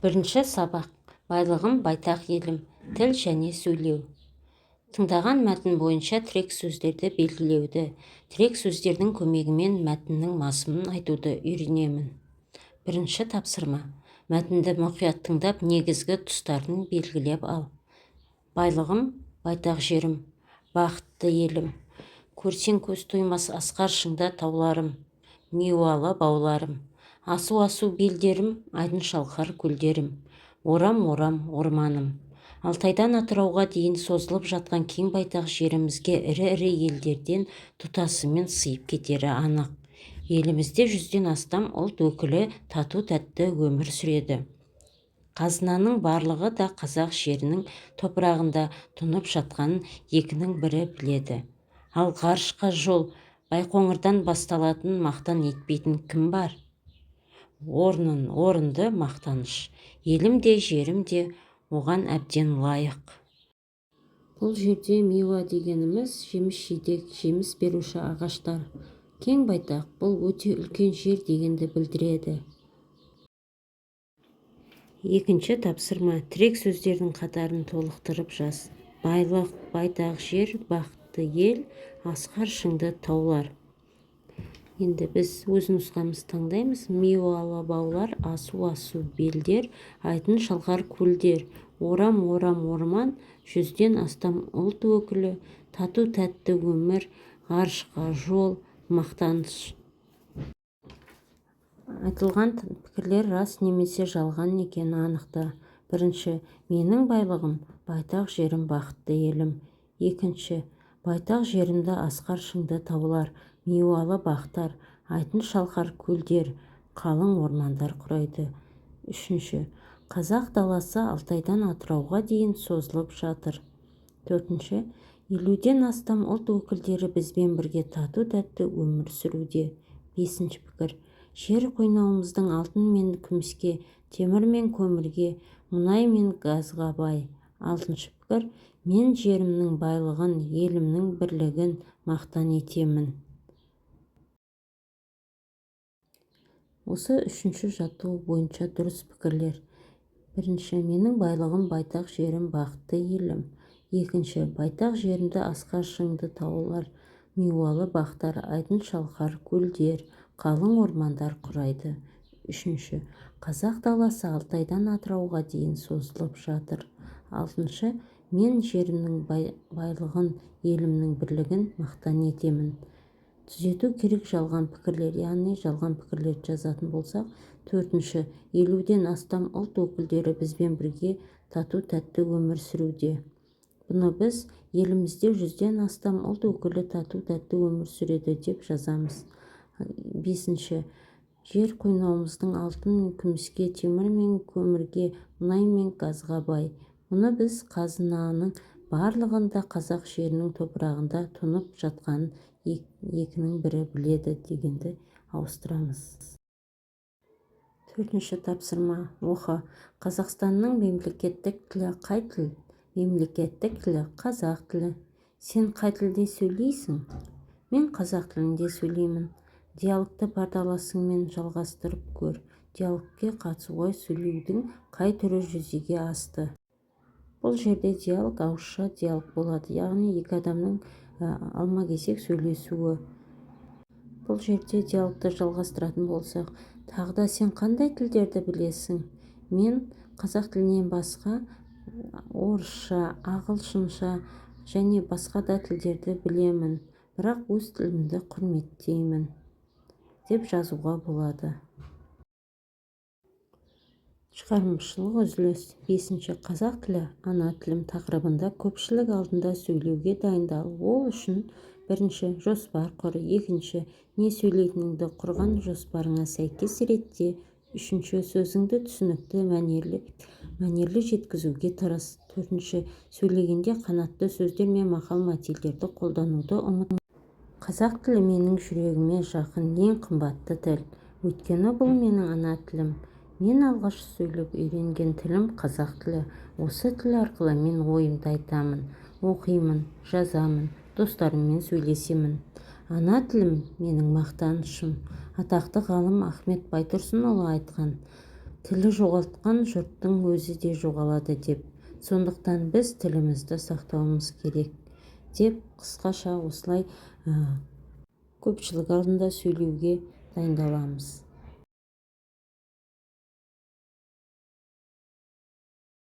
Бірінші сабақ. Байлығым байтақ елім. Тіл және сөйлеу. Тыңдаған мәтін бойынша тірек сөздерді белгілеуді, тірек сөздердің көмегімен мәтіннің мазмұнын айтуды үйренемін. Бірінші тапсырма. Мәтінді мұқият тыңдап, негізгі тұстарын белгілеп ал. Байлығым байтақ жерім, бақытты елім. Көрсең көз тоймас асқар шыңда тауларым, миуалы бауларым. Асу-асу белдерім, айдын шалқар көлдерім. Орам-орам орманым. Алтайдан Атырауға дейін созылып жатқан кең байтақ жерімізге ірі-ірі елдерден тұтасымен сыйып кетері анық. Елімізде 100-ден астам ұлт өкілі тату-тәтті өмір сүреді. Қазынаның барлығы да қазақ жерінің топырағында тұнып жатқанын екінің бірі біледі. Ал ғарышқа жол Байқоңырдан басталатын мақтан етпейтін кім бар? Орынды мақтаныш. Елім де жерім де оған әбден лайық. Бұл жерде миуа дегеніміз жеміс-жидек, жеміс беруші ағаштар. Кең байтақ бұл өте үлкен жер дегенді білдіреді. Екінші тапсырма. Тірек сөздердің қатарын толықтырып жаз. Байлық, байтақ жер, бақытты ел, асқар шыңды таулар. Енді біз өз нұсқамызды таңдаймыз. Миуалы баулар, асу-асу белдер, айдын шалқар көлдер, орам-орам орман, 100-ден астам ұлт өкілі, тату-тәтті өмір, ғарышқа жол, мақтаныш. Айтылған пікірлер рас немесе жалған екені анықта. Бірінші. Менің байлығым байтақ жерім, бақытты елім. Екінші. Байтақ жерімді асқар шыңды таулар, миуалы бақтар, айдын шалқар көлдер, қалың ормандар құрайды. Үшінші. Қазақ даласы Алтайдан Атырауға дейін созылып жатыр. Төртінші. 50-ден астам ұлт өкілдері бізбен бірге тату-тәтті өмір сүруде. Бесінші пікір. Жер қойнауымыздың алтын мен күміске, темір мен көмірге, мұнай мен газға бай. Алтыншы пікір. Мен жерімнің байлығын, елімнің бірлігін мақтан етемін. Осы үшінші жаттығу бойынша дұрыс пікірлер. Бірінші. Менің байлығым байтақ жерім, бақытты елім. Екінші. Байтақ жерімді асқар шыңды таулар, миуалы бақтар, айдын шалқар көлдер, қалың ормандар құрайды. Үшінші. Қазақ даласы Алтайдан Атырауға дейін созылып жатыр. Алтыншы. Мен жерімнің байлығын, елімнің бірлігін мақтан етемін. Түзету керек жалған пікірлер, яғни жалған пікірлерді жазатын болсақ. Төртінші. 50-ден астам ұлт өкілдері бізбен бірге тату-тәтті өмір сүруде. Бұны біз елімізде 100-ден астам ұлт өкілі тату-тәтті өмір сүреді деп жазамыз. Бесінші. Жер қойнауымыздың алтын мен күміске, темір мен көмірге, мұнай мен газға бай. Мұны біз қазынаның барлығында қазақ жерінің топырағында тұнып жатқанын екінің бірі біледі дегенді ауыстырамыз. Төртінші тапсырма. Оқы. Қазақстанның мемлекеттік тілі қай тіл? Мемлекеттік тілі қазақ тілі. Сен қай тілде сөйлейсің? Мен қазақ тілінде сөйлеймін. Диалогты пардаласыңмен жалғастырып көр. Диалогке қатысуға сөйлеудің қай түрі жүзеге асты? Бұл жерде диалог ауызша диалог болады, яғни екі адамның алма-кезек сөйлесуі. Бұл жерде диалогты жалғастыратын болсақ, тағы да сен қандай тілдерді білесің? Мен қазақ тілінен басқа орысша, ағылшынша және басқа да тілдерді білемін, бірақ өз тілімді құрметтеймін деп жазуға болады. Шығармашылық үзіліс. Бесінші. Қазақ тілі ана тілім тақырыбында көпшілік алдында сөйлеуге дайындал. Ол үшін бірінші. Жоспар құр. Екінші. Не сөйлейтініңді құрған жоспарыңа сәйкес ретте. Үшінші. Сөзіңді түсінікті, мәнерлі жеткізуге тырыс. Төртінші. Сөйлегенде қанатты сөздер мен мақал-мәтелдерді қолдануды ұмытпа. Қазақ тілі менің жүрегіме жақын, ең қымбатты тіл. Өйткені бұл менің ана тілім. Мен алғаш сөйлеп үйренген тілім қазақ тілі. Осы тіл арқылы мен ойымды айтамын, оқимын, жазамын, достарыммен сөйлесемін. Ана тілім менің мақтанышым. Атақты ғалым Ахмет Байтұрсынұлы айтқан: тілі жоғалтқан жұрттың өзі де жоғалады деп. Сондықтан біз тілімізді сақтауымыз керек деп қысқаша осылай көпшілік алдында сөйлеуге дайындаламыз.